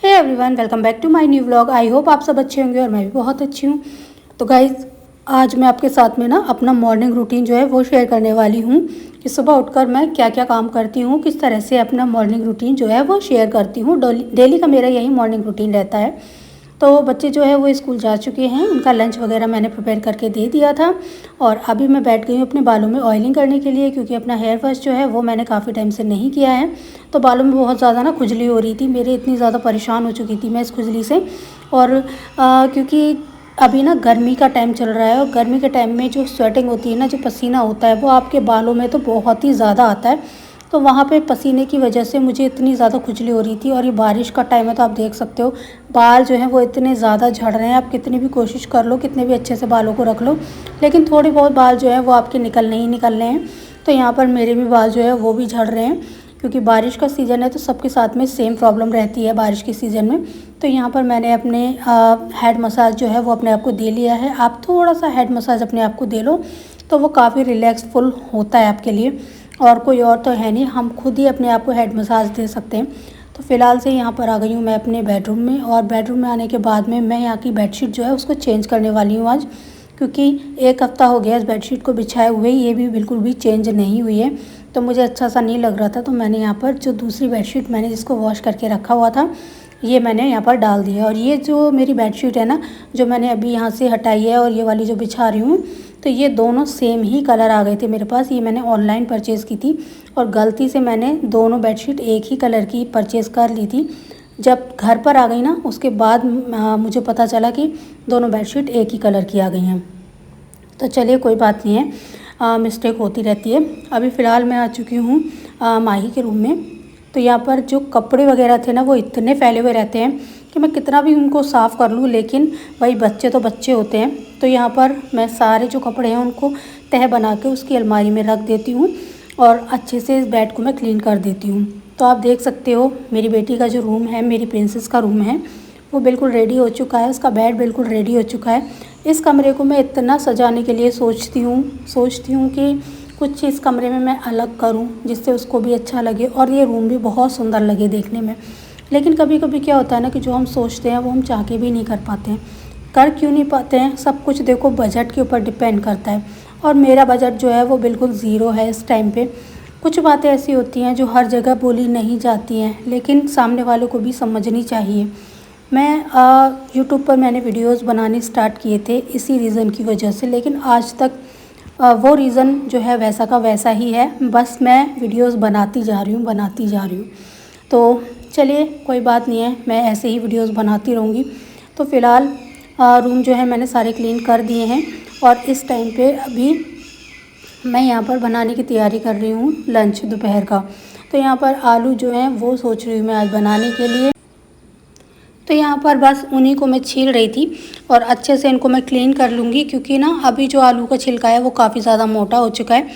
Hey everyone, welcome back to my new vlog. I hope आप सब अच्छे होंगे और मैं भी बहुत अच्छी हूँ। तो गाइज, आज मैं आपके साथ में ना अपना मॉर्निंग रूटीन जो है वो शेयर करने वाली हूँ कि सुबह उठकर मैं क्या क्या काम करती हूँ, किस तरह से अपना मॉर्निंग रूटीन जो है वो शेयर करती हूँ। डेली का मेरा यही मॉर्निंग रूटीन रहता है। तो बच्चे जो है वो स्कूल जा चुके हैं, उनका लंच वगैरह मैंने प्रिपेयर करके दे दिया था और अभी मैं बैठ गई हूँ अपने बालों में ऑयलिंग करने के लिए, क्योंकि अपना हेयर वॉश जो है वो मैंने काफ़ी टाइम से नहीं किया है। तो बालों में बहुत ज़्यादा ना खुजली हो रही थी मेरे, इतनी ज़्यादा परेशान हो चुकी थी मैं इस खुजली से। और क्योंकि अभी ना गर्मी का टाइम चल रहा है और गर्मी के टाइम में जो स्वेटिंग होती है ना, जो पसीना होता है वो आपके बालों में तो बहुत ही ज़्यादा आता है। तो वहाँ पे पसीने की वजह से मुझे इतनी ज़्यादा खुजली हो रही थी। और ये बारिश का टाइम है तो आप देख सकते हो बाल जो हैं वो इतने ज़्यादा झड़ रहे हैं। आप कितनी भी कोशिश कर लो, कितने भी अच्छे से बालों को रख लो, लेकिन थोड़े बहुत बाल जो है वो आपके निकलने ही निकलने हैं। तो यहाँ पर मेरे भी बाल जो है वो भी झड़ रहे हैं, क्योंकि बारिश का सीज़न है तो सबके साथ में सेम प्रॉब्लम रहती है बारिश के सीज़न में। तो यहाँ पर मैंने अपने हेड मसाज जो है वो अपने आप को दे लिया है। आप थोड़ा सा हेड मसाज अपने आप को दे लो तो वो काफ़ी रिलैक्सफुल होता है आपके लिए, और कोई और तो है नहीं, हम खुद ही अपने आप को हेड मसाज दे सकते हैं। तो फ़िलहाल से यहाँ पर आ गई हूँ मैं अपने बेडरूम में, और बेडरूम में आने के बाद में मैं यहाँ की बेडशीट जो है उसको चेंज करने वाली हूँ आज, क्योंकि एक हफ़्ता हो गया इस बेडशीट को बिछाए हुए, ये भी बिल्कुल भी चेंज नहीं हुई है। तो मुझे अच्छा सा नहीं लग रहा था, तो मैंने यहाँ पर जो दूसरी बेडशीट मैंने जिसको वॉश करके रखा हुआ था ये मैंने यहाँ पर डाल दिया। और ये जो मेरी बेडशीट है ना, जो मैंने अभी यहाँ से हटाई है और ये वाली जो बिछा रही हूँ, तो ये दोनों सेम ही कलर आ गए थे मेरे पास। ये मैंने ऑनलाइन परचेज़ की थी और गलती से मैंने दोनों बेडशीट एक ही कलर की परचेज़ कर ली थी। जब घर पर आ गई ना उसके बाद मुझे पता चला कि दोनों बेडशीट एक ही कलर की आ गई हैं। तो चलिए कोई बात नहीं है, मिस्टेक होती रहती है। अभी फ़िलहाल मैं आ चुकी हूँ माही के रूम में। तो यहाँ पर जो कपड़े वगैरह थे ना वो इतने फैले हुए रहते हैं कि मैं कितना भी उनको साफ़ कर लूँ, लेकिन भाई बच्चे तो बच्चे होते हैं। तो यहाँ पर मैं सारे जो कपड़े हैं उनको तह बना के उसकी अलमारी में रख देती हूँ और अच्छे से इस बेड को मैं क्लीन कर देती हूँ। तो आप देख सकते हो मेरी बेटी का जो रूम है, मेरी प्रिंसेस का रूम है, वो बिल्कुल रेडी हो चुका है, उसका बेड बिल्कुल रेडी हो चुका है। इस कमरे को मैं इतना सजाने के लिए सोचती हूँ कि कुछ इस कमरे में मैं अलग करूँ जिससे उसको भी अच्छा लगे और ये रूम भी बहुत सुंदर लगे देखने में। लेकिन कभी कभी क्या होता है ना कि जो हम सोचते हैं वो हम चाह के भी नहीं कर पाते हैं। कर क्यों नहीं पाते हैं? सब कुछ देखो बजट के ऊपर डिपेंड करता है, और मेरा बजट जो है वो बिल्कुल ज़ीरो है इस टाइम पे। कुछ बातें ऐसी होती हैं जो हर जगह बोली नहीं जाती हैं, लेकिन सामने वालों को भी समझनी चाहिए। मैं यूट्यूब पर मैंने वीडियोस बनाने स्टार्ट किए थे इसी रीज़न की वजह से, लेकिन आज तक वो रीज़न जो है वैसा का वैसा ही है। बस मैं वीडियोस बनाती जा रही हूँ। तो चलिए कोई बात नहीं है, मैं ऐसे ही वीडियोस बनाती रहूँगी। तो फ़िलहाल रूम जो है मैंने सारे क्लीन कर दिए हैं और इस टाइम पे अभी मैं यहाँ पर बनाने की तैयारी कर रही हूँ लंच दोपहर का। तो यहाँ पर आलू जो हैं वो सोच रही हूँ मैं आज बनाने के लिए। तो यहाँ पर बस उन्हीं को मैं छील रही थी और अच्छे से इनको मैं क्लीन कर लूँगी, क्योंकि ना अभी जो आलू का छिलका है वो काफ़ी ज़्यादा मोटा हो चुका है।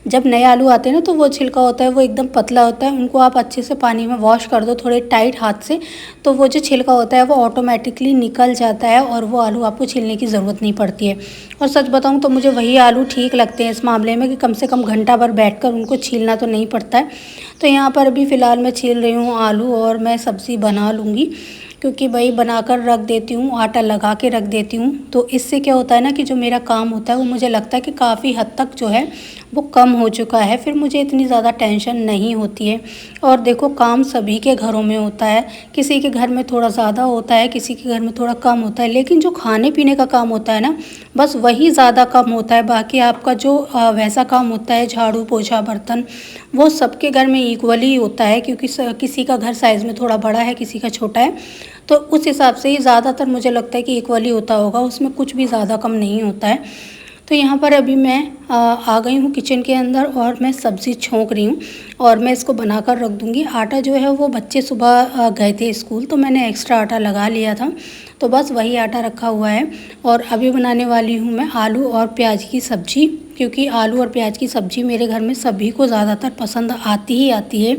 जब नए आलू आते हैं ना तो वो छिलका होता है वो एकदम पतला होता है, उनको आप अच्छे से पानी में वॉश कर दो थोड़े टाइट हाथ से, तो वो जो छिलका होता है वो ऑटोमेटिकली निकल जाता है और वो आलू आपको छीलने की ज़रूरत नहीं पड़ती है। और सच बताऊँ तो मुझे वही आलू ठीक लगते हैं इस मामले में कि कम से कम घंटा भर बैठ कर उनको छीलना तो नहीं पड़ता है। तो यहाँ पर अभी फ़िलहाल मैं छील रही हूँ आलू और मैं सब्ज़ी बना लूँगी, क्योंकि भाई बनाकर रख देती हूँ, आटा लगा के रख देती हूँ। तो इससे क्या होता है ना कि जो मेरा काम होता है वो मुझे लगता है कि काफ़ी हद तक जो है वो कम हो चुका है, फिर मुझे इतनी ज़्यादा टेंशन नहीं होती है। और देखो काम सभी के घरों में होता है, किसी के घर में थोड़ा ज़्यादा होता है, किसी के घर में थोड़ा कम होता है, लेकिन जो खाने पीने का काम होता है ना बस वही ज़्यादा कम होता है। बाकी आपका जो वैसा काम होता है झाड़ू पोछा बर्तन, वो सबके घर में इक्वली होता है, क्योंकि किसी का घर साइज़ में थोड़ा बड़ा है, किसी का छोटा है। तो उस हिसाब से ही ज़्यादातर मुझे लगता है कि इक्वली होता होगा, उसमें कुछ भी ज़्यादा कम नहीं होता है। तो यहाँ पर अभी मैं आ गई हूँ किचन के अंदर और मैं सब्ज़ी छोंक रही हूँ और मैं इसको बनाकर रख दूँगी। आटा जो है वो बच्चे सुबह गए थे स्कूल तो मैंने एक्स्ट्रा आटा लगा लिया था, तो बस वही आटा रखा हुआ है। और अभी बनाने वाली हूँ मैं आलू और प्याज की सब्ज़ी, क्योंकि आलू और प्याज की सब्ज़ी मेरे घर में सभी को ज़्यादातर पसंद आती है।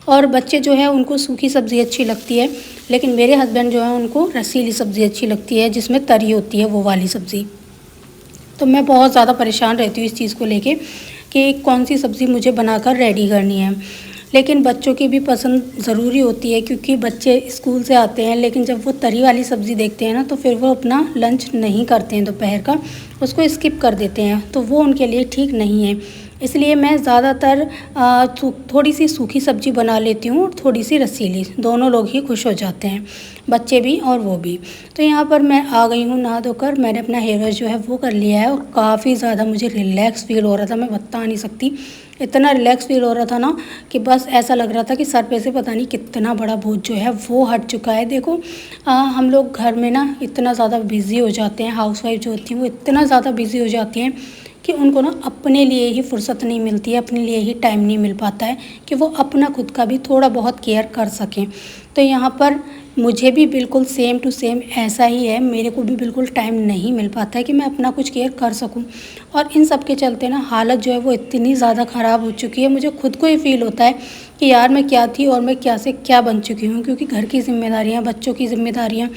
और बच्चे जो है उनको सूखी सब्ज़ी अच्छी लगती है, लेकिन मेरे हस्बैंड जो है उनको रसीली सब्ज़ी अच्छी लगती है जिसमें तरी होती है, वो वाली सब्ज़ी। तो मैं बहुत ज़्यादा परेशान रहती हूँ इस चीज़ को लेके कि कौन सी सब्ज़ी मुझे बनाकर रेडी करनी है। लेकिन बच्चों की भी पसंद ज़रूरी होती है, क्योंकि बच्चे स्कूल से आते हैं लेकिन जब वो तरी वाली सब्ज़ी देखते हैं ना तो फिर वो अपना लंच नहीं करते हैं दोपहर का, उसको स्किप कर देते हैं, तो वो उनके लिए ठीक नहीं है। इसलिए मैं ज़्यादातर थोड़ी सी सूखी सब्ज़ी बना लेती हूँ और थोड़ी सी रसीली, दोनों लोग ही खुश हो जाते हैं, बच्चे भी और वो भी। तो यहाँ पर मैं आ गई हूँ नहा धोकर, मैंने अपना हेयर वॉश जो है वो कर लिया है और काफ़ी ज़्यादा मुझे रिलैक्स फील हो रहा था, मैं बता नहीं सकती, इतना रिलैक्स फील हो रहा था ना कि बस ऐसा लग रहा था कि सर पे से पता नहीं कितना बड़ा बोझ जो है वो हट चुका है। देखो हम लोग घर में ना इतना ज़्यादा बिज़ी हो जाते हैं, हाउसवाइफ जो होती हैं वो इतना ज़्यादा बिज़ी हो जाती हैं कि उनको ना अपने लिए ही फुर्सत नहीं मिलती है, अपने लिए ही टाइम नहीं मिल पाता है कि वो अपना खुद का भी थोड़ा बहुत केयर कर सकें। तो यहाँ पर मुझे भी बिल्कुल सेम टू सेम ऐसा ही है, मेरे को भी बिल्कुल टाइम नहीं मिल पाता है कि मैं अपना कुछ केयर कर सकूं। और इन सब के चलते ना हालत जो है वो इतनी ज़्यादा ख़राब हो चुकी है, मुझे खुद को ही फील होता है कि यार मैं क्या थी और मैं क्या से क्या बन चुकी हूँ। क्योंकि घर की जिम्मेदारियाँ, बच्चों की जिम्मेदारियाँ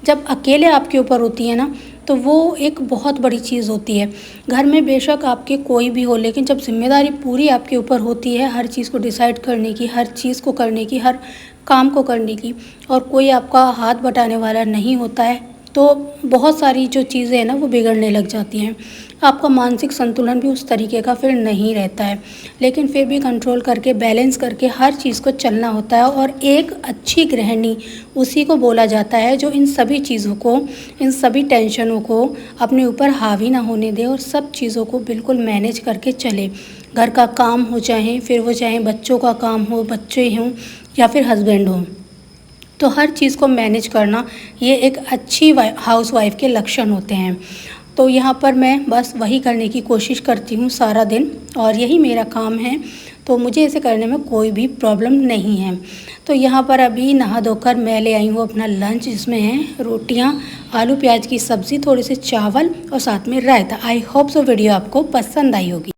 जब अकेले आपके ऊपर होती हैं ना तो वो एक बहुत बड़ी चीज़ होती है। घर में बेशक आपके कोई भी हो, लेकिन जब जिम्मेदारी पूरी आपके ऊपर होती है, हर चीज़ को डिसाइड करने की, हर चीज़ को करने की, हर काम को करने की, और कोई आपका हाथ बटाने वाला नहीं होता है, तो बहुत सारी जो चीज़ें हैं ना वो बिगड़ने लग जाती हैं। आपका मानसिक संतुलन भी उस तरीके का फिर नहीं रहता है, लेकिन फिर भी कंट्रोल करके, बैलेंस करके हर चीज़ को चलना होता है। और एक अच्छी गृहिणी उसी को बोला जाता है जो इन सभी चीज़ों को, इन सभी टेंशनों को अपने ऊपर हावी ना होने दे और सब चीज़ों को बिल्कुल मैनेज करके चले। घर का काम हो, फिर वो चाहे बच्चों का काम हो, बच्चे हों या फिर हस्बैंड हो, तो हर चीज़ को मैनेज करना ये एक अच्छी हाउसवाइफ के लक्षण होते हैं। तो यहाँ पर मैं बस वही करने की कोशिश करती हूँ सारा दिन, और यही मेरा काम है, तो मुझे इसे करने में कोई भी प्रॉब्लम नहीं है। तो यहाँ पर अभी नहा धोकर मैं ले आई हूँ अपना लंच, जिसमें है रोटियाँ, आलू प्याज की सब्ज़ी, थोड़े से चावल और साथ में रायता। आई होप सो वीडियो आपको पसंद आई होगी।